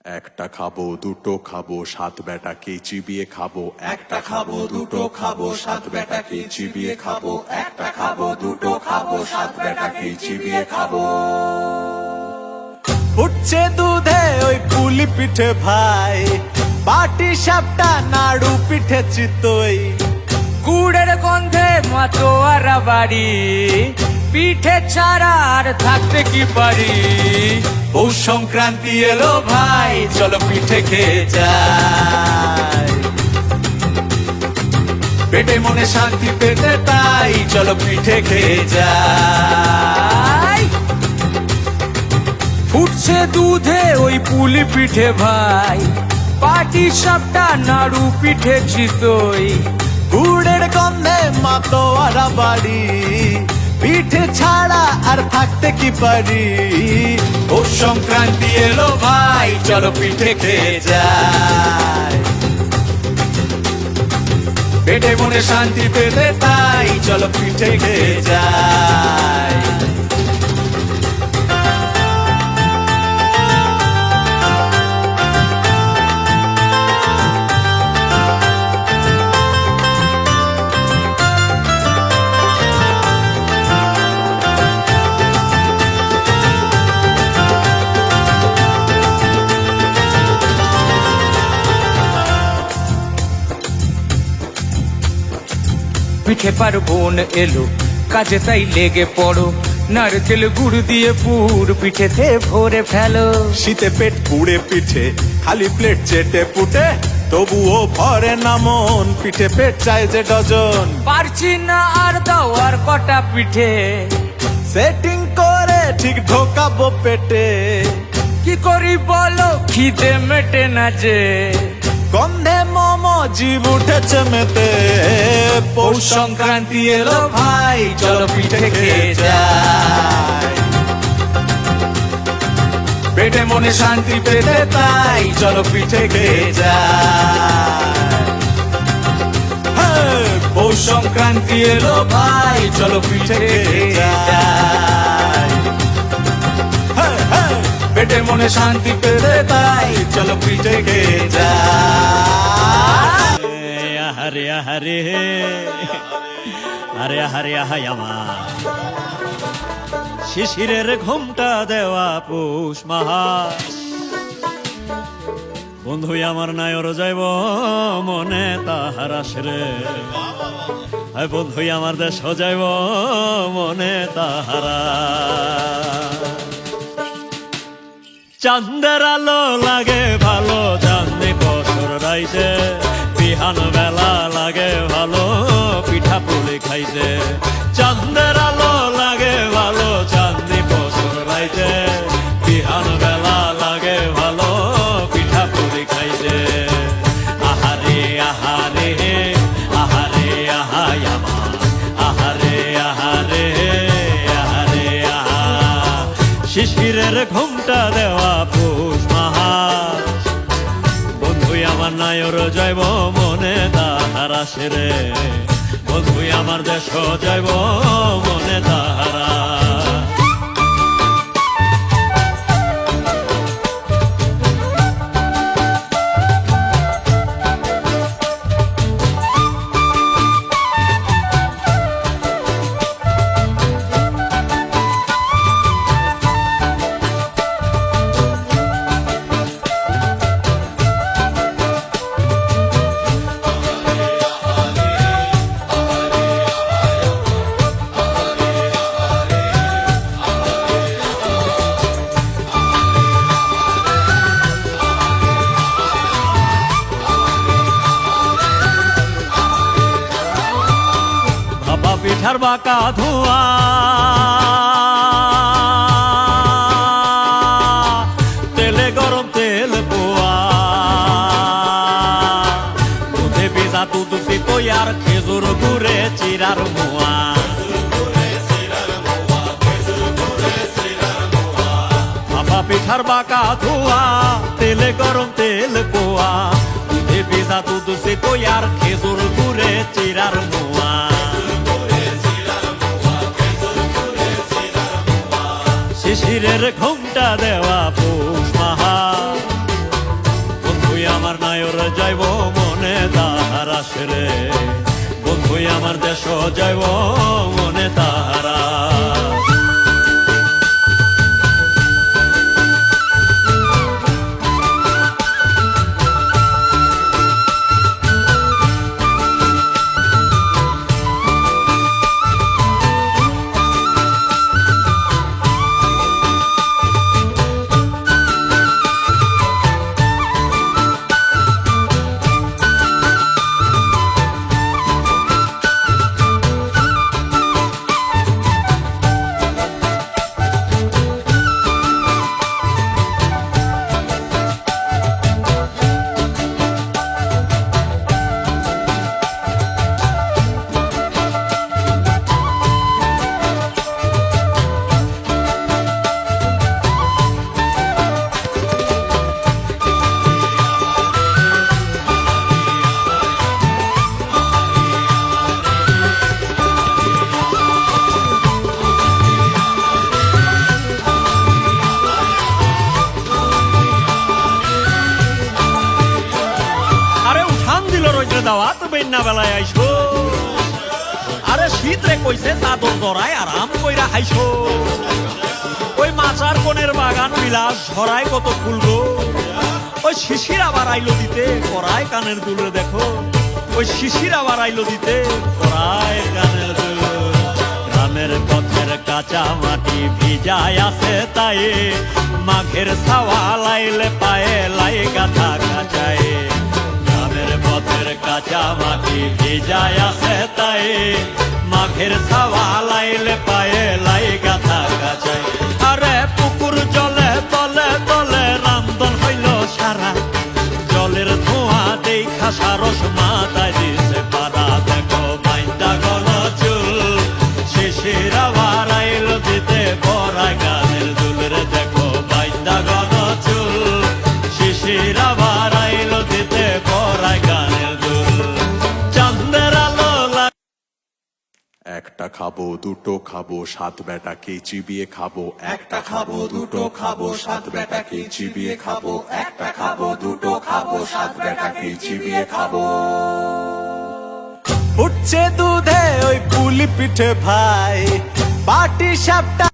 একটা খাবো দুটো খাবো সাত বেটাকে চিবিয়ে খাবো, একটা খাবো দুটো খাবো সাত বেটাকে চিবিয়ে খাবো, একটা খাবো দুটো খাবো সাত বেটাকে চিবিয়ে খাবো। উঠছে দুধে ওই পুলি পিঠে ভাই, পাটি সাপটা নাড়ু পিঠে চিতই, গুড়ের গন্ধে মাতোয়ারা বাড়ি, পিঠে ছাড়া আর থাকতে কি পারি। পৌষ সংক্রান্তি এলো ভাই, চলো পিঠে খেয়ে যাই, পেটে মনে শান্তি পেতে তাই চলো পিঠে খেয়ে যাই। ফুটছে দুধে ওই পুলি পিঠে ভাই, পাটি সাপটা নাড়ু পিঠে চিতই, গুড়ের গন্ধে মাতোয়ারা বাড়ি, পিঠে ছাড়া আর থাকতে কি পারি। পৌষ সংক্রান্তি এলো ভাই, চলো পিঠে খেয়ে যাই, পেটে মনে শান্তি পেতে তাই চলো পিঠে খেয়ে যাই। পিঠে পার্বণ এলো কাজে তাই লেগে পড়ো, নারকেল গুড় দিয়ে পুর পিঠেতে ভরে ফেলো। শীতে পেট পুড়ে পিঠে খালি প্লেট চেটে পুটে, তবুও ভরে না মন, পিঠে পেট চাই যে ডজন। পারছি না আর দাও আর কটা পিঠে, সেটিং করে ঠিক ঢোকাবো পেটে, কি করি বলো খিদে মেটে না যে। গন্ধে মোমো জিভ উঠেছে মেতে, পৌষ সংক্রান্তি এলো ভাই, চলো পিঠে খেয়ে যাই, পেটে মনে শান্তি পেতে তাই চলো পিঠে খেয়ে যাই। পৌষ সংক্রান্তি এলো ভাই, চলো পিঠে খেয়ে যাই, পেটে মনে শান্তি পেতে তাই চলো পিঠে খেয়ে যাই। আহারে আহারে আরে আহারে আহাই আমার শিশিরের ঘুমটা দেওয়া পৌষ মাস, বন্ধু আমার নায়র যাইব মনে তাহার আসরে, বন্ধু আমার দেশ যাইব মনে তাহারা। চাঁদের আলো লাগে ভালো চাঁদনি বছর রাইতে, বিহান বেলা লাগে ভালো পিঠা পুলি খাইতে। চাঁদের আলো লাগে ভালো চাঁদনি বছর রাইতে, বিহান বেলা লাগে ভালো পিঠা পুলি খাইতে। আহারে আহারে আহারে আহাই আমার, আহারে আহারে আহারে আহা শিশিরের ঘুমটা দেওয়া পৌষ মাস, বন্ধু আমার নায়র যাইব মনে তাহার আসরে, বন্ধু আমার দেশ যাইব মনে তাহারা। পিঠার বাঁকা ধোঁয়া তেলে গরম তেল পোয়া, দুধে ভিজা দুধ সিতই আর খেজুর গুড়ে চিরার মোয়া। ভাপা পিঠার বাঁকা ধোঁয়া তেলে গরম তেল পোয়া, দুধে ভিজা দুধ সিতই আর খেজুর গুড়ে চিরার মোয়া। শিশিরের ঘুমটা দেওয়া পৌষ মাস, যাইব মনে তাহারা সেরে বন্ধু আমার দেশ যাইব মনে তাহারা দাওয়াত বেন্না বেলায় আইসো আরে শীত রে কইছে চাদর জড়াই আরাম কইরা খাইছো ওই মাচার কোণের বাগান বিলাস ঝরায় কত ফুল গো ওই শিশির আবার আইলো দিতে করায় কানের দুলে দেখো ওই শিশির আবার আইলো দিতে করায় কানের দুল গ্রামের পথের কাঁচা মাটি ভিজায় আছে তাই মাঘের ছাওয়া লাইলে পায়ে লাই গাথা কাঁচায় পথের কাঁচা মাটি ভিজায় আছে তাই মাঘের ছাওয়া লাইলে পায়ে লাই গাথা কাঁচায় আরে পুকুর জলে তলে তলে রামদন হইল সারা জলের ধোঁয়া দেখা সারস মাথায় দিছে পারা দেখো বাইন্দা গল চুল শিশির আবার আইল দিতে পরা গানের দুলরে দেখো বাইন্দা গল চুল শিশির আবার আইল দিতে পরা একটা খাবো দুটো খাবো সাত বেটাকে চিবিয়ে খাবো একটা খাবো দুটো খাবো সাত বেটাকে চিবিয়ে খাবো একটা খাবো দুটো খাবো সাত বেটাকে চিবিয়ে খাবো উঠছে দুধে ওই পুলি পিঠে ভাই পাটি সাপটা